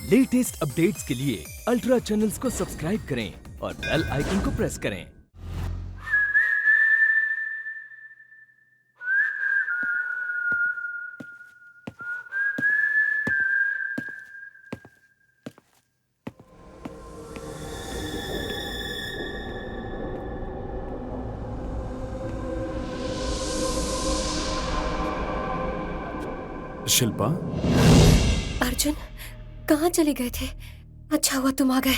Latest updates के लिए ultra channels को सब्सक्राइब करें और बेल आइकन को प्रेस करें। शिल्पा, अर्जुन, कहाँ चले गए थे? अच्छा हुआ तुम आ गए।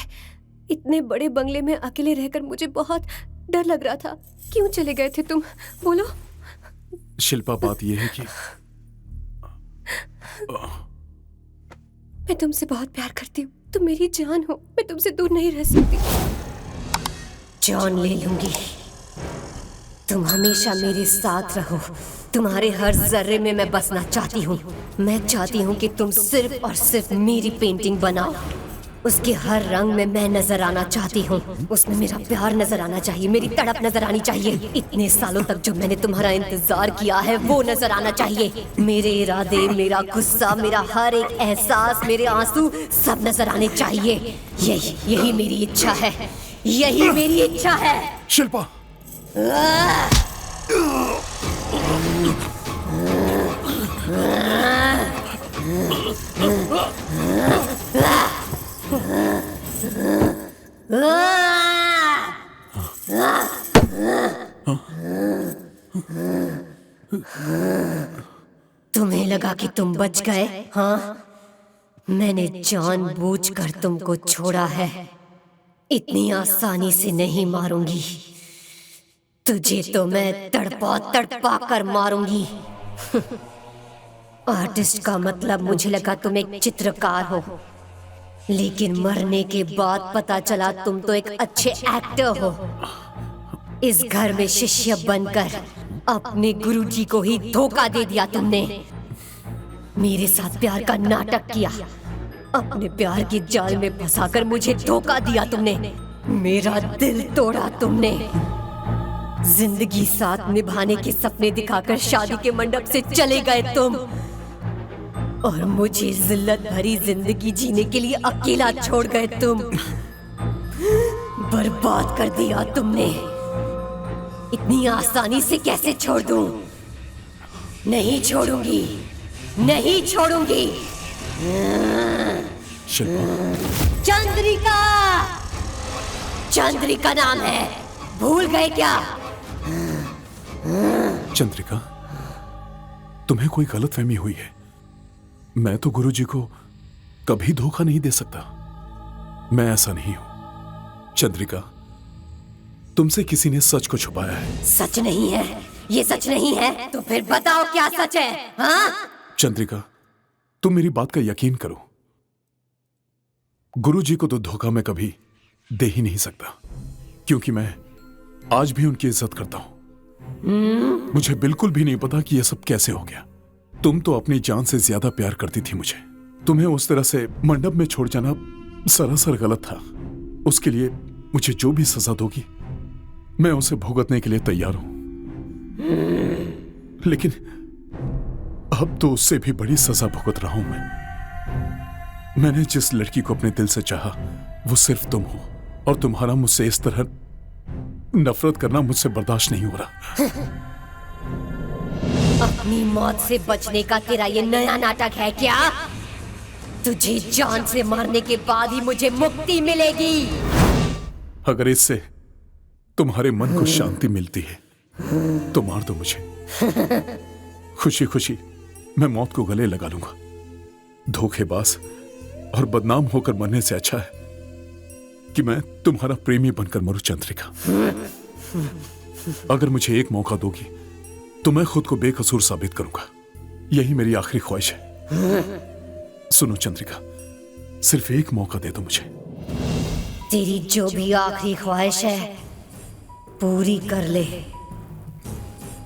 इतने बड़े बंगले में अकेले रहकर मुझे बहुत डर लग रहा था। क्यों चले गए थे तुम? बोलो। शिल्पा, बात यह है कि मैं तुमसे बहुत प्यार करती हूँ। तुम मेरी जान हो। मैं तुमसे दूर नहीं रह सकती। जान ले लूंगी। तुम हमेशा मेरे साथ रहो। तुम्हारे हर जर्रे में मैं बसना चाहती हूँ। मैं चाहती हूँ कि तुम सिर्फ और सिर्फ मेरी पेंटिंग बनाओ। उसके हर रंग में मैं नजर आना चाहती हूँ। उसमें मेरा प्यार नजर आना चाहिए, मेरी तड़प नजर आनी चाहिए। इतने सालों तक जो मैंने तुम्हारा इंतजार किया है वो नजर आना चाहिए। मेरे इरादे, मेरा गुस्सा, मेरा हर एक एहसास, मेरे आंसू सब नजर आने चाहिए। यही मेरी इच्छा है। यही मेरी इच्छा है। शिल्पा, तुम्हें लगा कि तुम बच गए? हाँ, मैंने जानबूझकर तुमको छोड़ा है। इतनी आसानी से नहीं मारूंगी। तुझे तो मैं तड़पा तड़पा कर मारूंगी। आर्टिस्ट का मतलब मुझे लगा तुम एक चित्रकार हो, लेकिन मरने के बाद पता चला तुम तो एक अच्छे एक्टर हो। इस घर में शिष्य बनकर अपने गुरुजी को ही धोखा दे दिया तुमने। मेरे साथ प्यार का नाटक किया। अपने प्यार के जाल में फंसाकर मुझे धोखा दिया तुमने। मेरा दिल तोड़ा तुमने। जिंदगी साथ निभाने के सपने दिखाकर शादी के मंडप से चले गए तुम, और मुझे जिल्लत भरी जिंदगी जीने के लिए अकेला छोड़ गए तुम। बर्बाद कर दिया तुमने। इतनी आसानी से कैसे छोड़ दूं? नहीं छोड़ूंगी, नहीं छोड़ूंगी। शिल्पा, चंद्रिका, चंद्रिका नाम है, भूल गए क्या? चंद्रिका, तुम्हें कोई गलतफहमी हुई है। मैं तो गुरुजी को कभी धोखा नहीं दे सकता। मैं ऐसा नहीं हूं। चंद्रिका, तुमसे किसी ने सच को छुपाया है। सच नहीं है, ये सच नहीं है। तो फिर बताओ क्या सच है? हाँ? चंद्रिका, तुम मेरी बात का यकीन करो। गुरुजी को तो धोखा मैं कभी दे ही नहीं सकता, क्योंकि मैं आज भी उनकी इज्जत करता हूं। मुझे बिल्कुल भी नहीं पता कि यह सब कैसे हो गया। तुम तो अपनी जान से ज्यादा प्यार करती थी मुझे। तुम्हें उस तरह से मंडप में छोड़ जाना सरासर गलत था। उसके लिए मुझे जो भी सजा दोगी मैं उसे भुगतने के लिए तैयार हूं। लेकिन अब तो उससे भी बड़ी सजा भुगत रहा हूं मैंने जिस लड़की को अपने दिल से चाहा वो सिर्फ तुम हो, और तुम्हारा मुझसे इस तरह नफरत करना मुझसे बर्दाश्त नहीं हो रहा। अपनी मौत से बचने का तेरा ये नया नाटक है क्या? तुझे जान से मारने के बाद ही मुझे मुक्ति मिलेगी। अगर इससे तुम्हारे मन को शांति मिलती है तो मार दो मुझे। खुशी खुशी मैं मौत को गले लगा लूंगा। धोखेबाज और बदनाम होकर मरने से अच्छा है कि मैं तुम्हारा प्रेमी बनकर मरूं। चंद्रिका, अगर मुझे एक मौका दोगी तो मैं खुद को बेकसूर साबित करूंगा। यही मेरी आखिरी ख्वाहिश है। सुनो चंद्रिका, सिर्फ एक मौका दे दो मुझे। तेरी जो भी आखिरी ख्वाहिश है पूरी कर ले।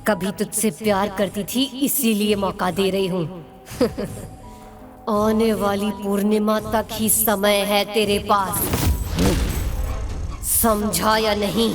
कभी तुझसे प्यार करती थी इसीलिए मौका दे रही हूं। आने वाली पूर्णिमा तक ही समय है तेरे पास। समझा या नहीं?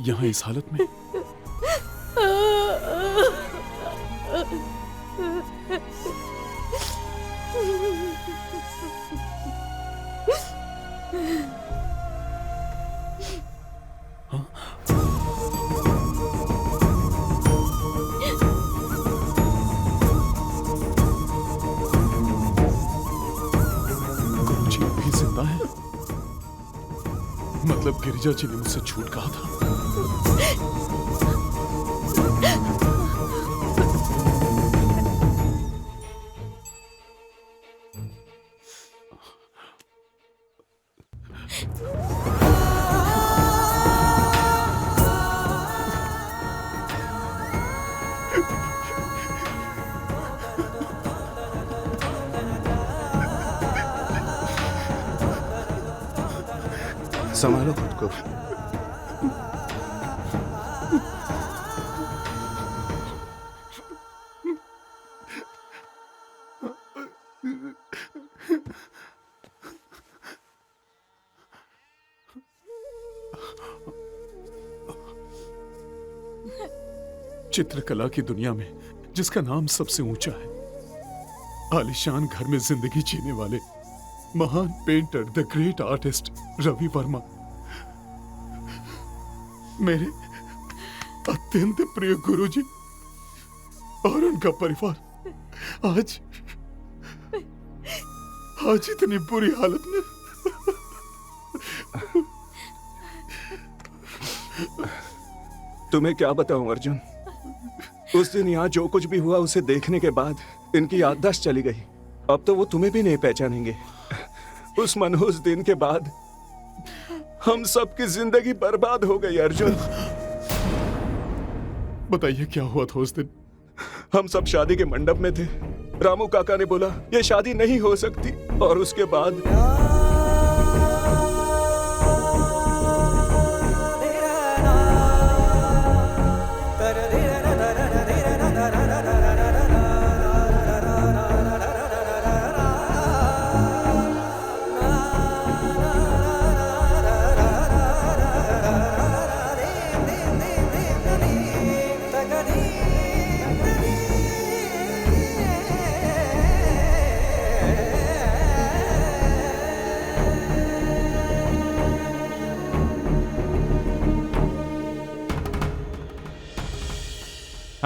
यहाँ इस हालत में? गुरुजी अभी जिंदा है? मतलब गिरिजा जी ने मुझसे झूठ कहा था। संभालो खुद को। चित्रकला की दुनिया में जिसका नाम सबसे ऊंचा है, आलीशान घर में जिंदगी जीने वाले महान painter, the great artist Ravi Varma, मेरे अत्यंत प्रिय गुरुजी और उनका परिवार आज इतनी बुरी हालत में। तुम्हें क्या बताऊं अर्जुन, उस दिन यहाँ जो कुछ भी हुआ उसे देखने के बाद इनकी याददाश्त चली गई। अब तो वो तुम्हें भी नहीं पहचानेंगे। उस मनहूस दिन के बाद हम सबकी जिंदगी बर्बाद हो गई अर्जुन। बताइए क्या हुआ था उस दिन? हम सब शादी के मंडप में थे। रामू काका ने बोला ये शादी नहीं हो सकती, और उसके बाद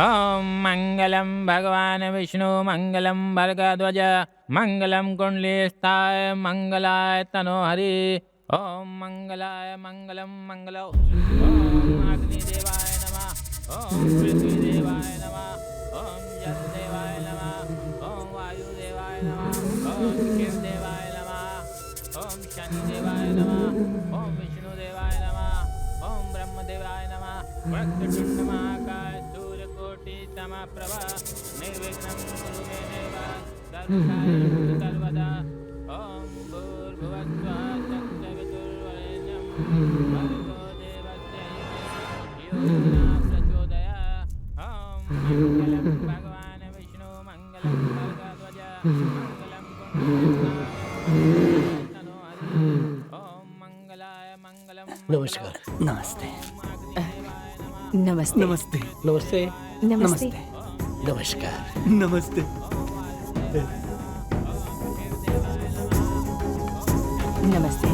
ओम मंगलम भगवान विष्णु मंगलम भर्गध्वज मंगलम कुंडलीस्थाय मंगलाय तनोहरि। ओम मंगलाय मंगलम मंगलो। ओम अग्निदेवाय नमः। ओम पृथ्वीदेवाय नमः। ओम जलदेवाय नमः। ओम वायुदेवाय नमः। ओम शिवदेवाय नमः। ओम शनिदेवाय नमः। ओम विष्णुदेवाय नमः। ओम ब्रह्मदेवाय नमः। वक्रतुंड महाकाय समप्रभा निर्विघ्नं कुरु मे देव सर्वकार्येषु सर्वदा। ओम भूर्भुवस्सुः तत्सवितुर्वरेण्यं भर्गो देवस्य धियो यो न प्रचोदयात्। ओम मंगलम भगवान विष्णु मंगलम भर्गध्वज मंगलम कुंडलीस्थाय तनोहरि। ओम मंगलाय मंगलम। नमस्कार। नमस्ते। नमस्ते। नमस्ते। नमस्ते। नमस्ते। नमस्कार। नमस्ते। नमस्ते।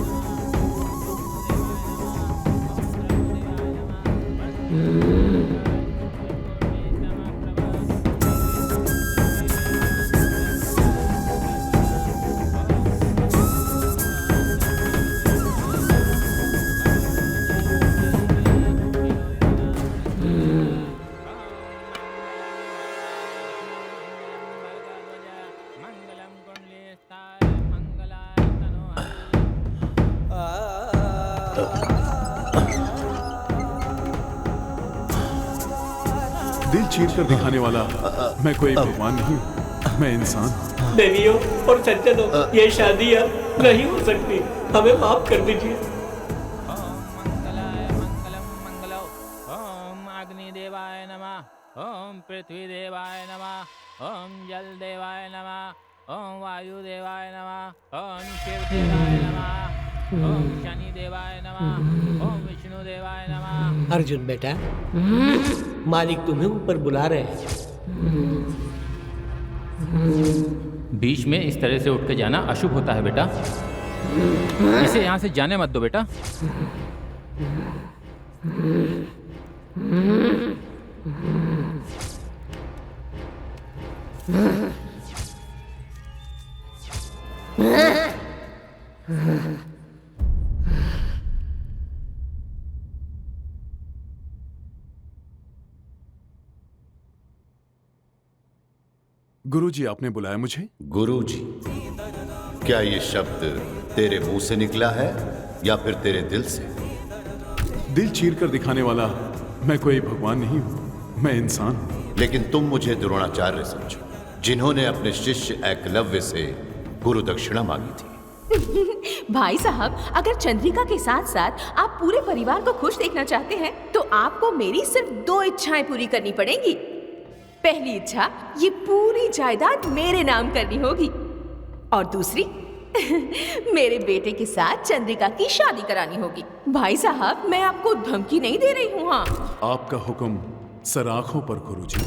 दिल चीर कर दिखाने वाला मैं कोई भगवान नहीं, मैं इंसान हूं। देवियों और सज्जनों, ये शादी अब नहीं हो सकती, हमें माफ कर दीजिए। ओम मंगलाय मंगलम मंगलो। ओम अग्निदेवाय नमः। ओम पृथ्वीदेवाय नमः। ओम जलदेवाय नमः। ओम वायुदेवाय नमः। ओम शिवदेवाय नमः। ओम शनिदेवाय नमः। ओम विष्णु वासुदेवाय नमः। अर्जुन बेटा, मालिक तुम्हें ऊपर बुला रहे हैं। बीच में इस तरह से उठ के जाना अशुभ होता है बेटा। इसे यहाँ से जाने मत दो बेटा। गुरुजी, आपने बुलाया मुझे? गुरुजी, क्या ये शब्द तेरे मुंह से निकला है या फिर तेरे दिल से? दिल चीर कर दिखाने वाला मैं कोई भगवान नहीं हूं, मैं इंसान हूं। लेकिन तुम मुझे द्रोणाचार्य समझो, जिन्होंने अपने शिष्य एकलव्य से गुरु दक्षिणा मांगी थी। भाई साहब, अगर चंद्रिका के साथ साथ आप पूरे परिवार को खुश देखना चाहते हैं तो आपको मेरी सिर्फ 2 इच्छाएं पूरी करनी पड़ेंगी। पहली इच्छा, ये पूरी जायदाद मेरे नाम करनी होगी, और दूसरी मेरे बेटे के साथ चंद्रिका की शादी करानी होगी। भाई साहब, मैं आपको धमकी नहीं दे रही हूँ। हाँ, आपका हुक्म सराखों पर गुरुजी।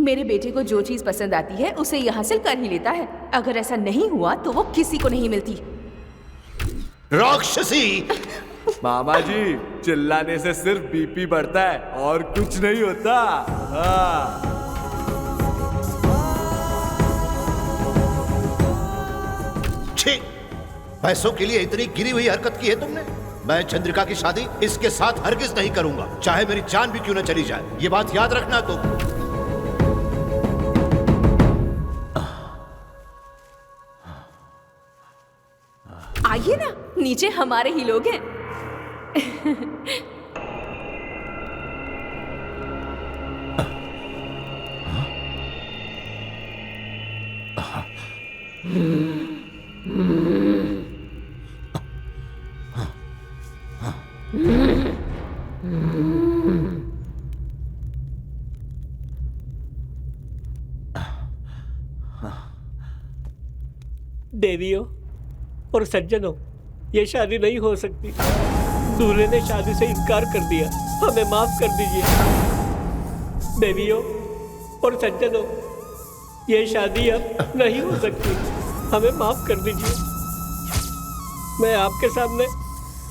मेरे बेटे को जो चीज पसंद आती है उसे ये हासिल कर ही लेता है। अगर ऐसा नहीं हुआ तो वो किसी को नहीं मिलती। राक्षसी! मामा जी, चिल्लाने से सिर्फ बीपी बढ़ता है और कुछ नहीं होता। हाँ। छी! पैसों के लिए इतनी गिरी हुई हरकत की है तुमने। मैं चंद्रिका की शादी इसके साथ हरगिज नहीं करूंगा, चाहे मेरी जान भी क्यों न चली जाए। ये बात याद रखना तुम। आइए ना, नीचे हमारे ही लोग हैं। देवियों और सज्जनों, ये शादी नहीं हो सकती। दूल्हे ने शादी से इनकार कर दिया, हमें माफ कर दीजिए। देवियों और सज्जनों, ये शादी अब नहीं हो सकती, हमें माफ कर दीजिए। मैं आपके सामने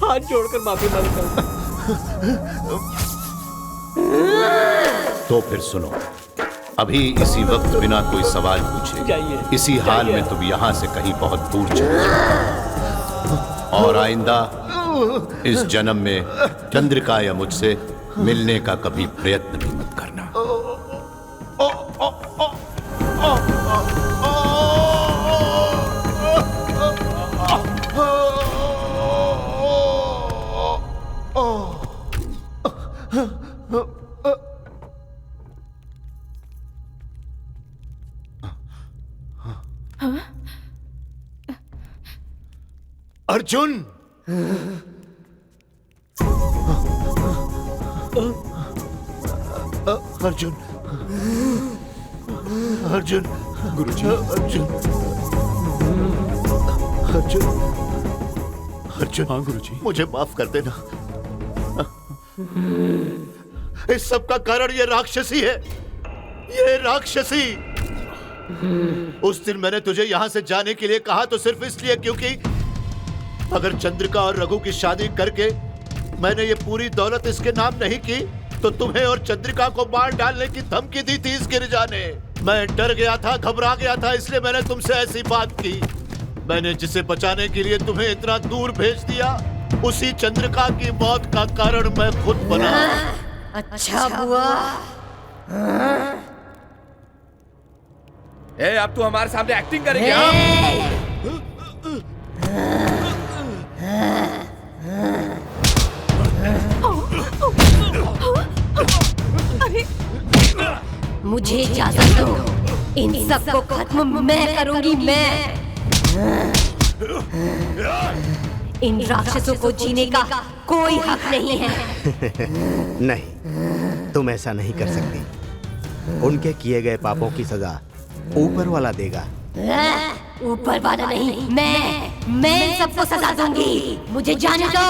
हाथ जोड़कर माफी मांगता हूँ। तो फिर सुनो, अभी इसी वक्त बिना कोई सवाल पूछे जाइए, इसी हाल जाइए। में तुम यहाँ से कहीं बहुत दूर चले जाओ। और आइंदा इस जन्म में चंद्रिका या मुझसे मिलने का कभी प्रयत्न भी मत करना। अर्जुन! अर्जुन! अर्जुन! गुरुजी। अर्जुन! अर्जुन! अर्जुन! हाँ गुरुजी। मुझे माफ कर देना। इस सब का कारण ये राक्षसी है, ये राक्षसी। उस दिन मैंने तुझे यहां से जाने के लिए कहा तो सिर्फ इसलिए क्योंकि अगर चंद्रिका और रघु की शादी करके मैंने ये पूरी दौलत इसके नाम नहीं की तो तुम्हें और चंद्रिका को मार डालने की धमकी दी थी इस गिरिजा ने। मैं डर गया था, घबरा गया था, इसलिए मैंने तुमसे ऐसी बात की। मैंने जिसे बचाने के लिए तुम्हें इतना दूर भेज दिया, उसी चंद्रिका की मौत का कारण मैं खुद बना। अच्छा बुआ। अब तू हमारे सामने एक्टिंग करेंगे? हाँ? मुझे इजाजत दो, इन सबको खत्म मैं करूंगी। मैं इन राक्षसों को जीने का कोई हक नहीं है। नहीं, तुम ऐसा नहीं कर सकती। उनके किए गए पापों की सजा ऊपर वाला देगा। ऊपर वाला नहीं, मैं इन सबको सजा दूंगी। मुझे जाने दो।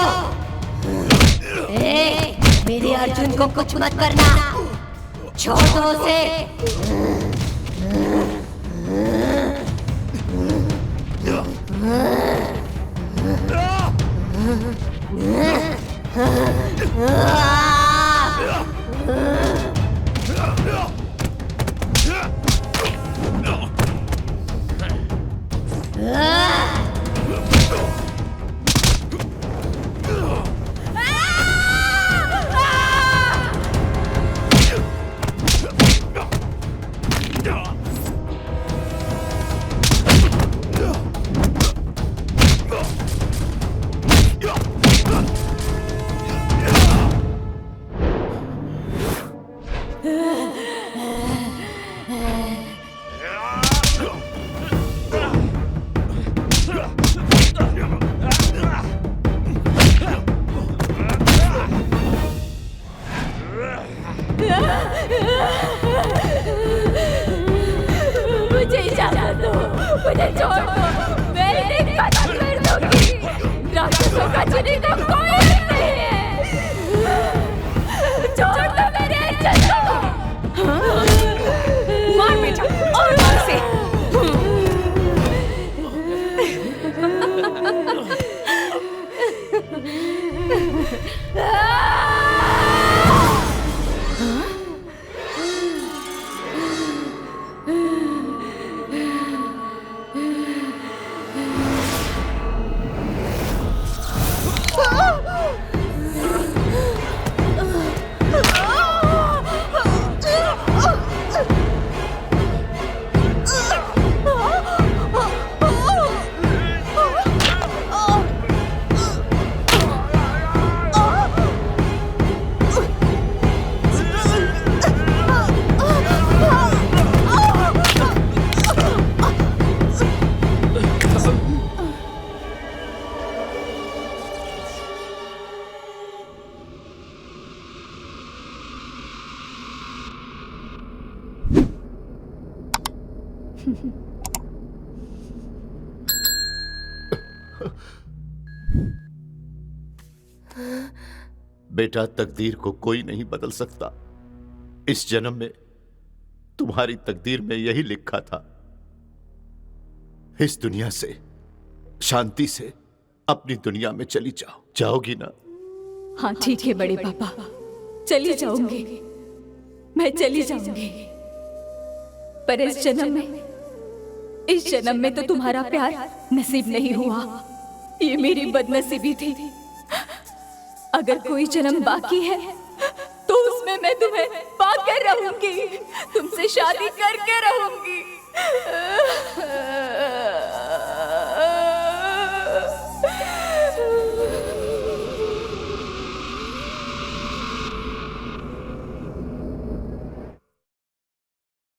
मेरे अर्जुन को कुछ मत करना, छोड़ दो उसे। मुझे इजाजत दो, मुझे छोड़ दो, मैं इन्हें खत्म कर दूंगी। राक्षसों का चुने का कोई नहीं है। छोड़ दो मेरे अर्जुन को। मार बेटा और मार से। बेटा, तकदीर को कोई नहीं बदल सकता। इस जन्म में तुम्हारी तकदीर में यही लिखा था। इस दुनिया से शांति से अपनी दुनिया में चली जाओ। जाओगी ना? हाँ ठीक है बड़े पापा, चली जाऊंगी, मैं चली जाऊंगी। पर इस जन्म में तो तुम्हारा प्यार नसीब नहीं हुआ। ये मेरी बदनसीबी थी। अगर कोई जन्म बाकी है तो उसमें मैं तुम्हें पाकर रहूंगी, तुमसे शादी करके रहूंगी।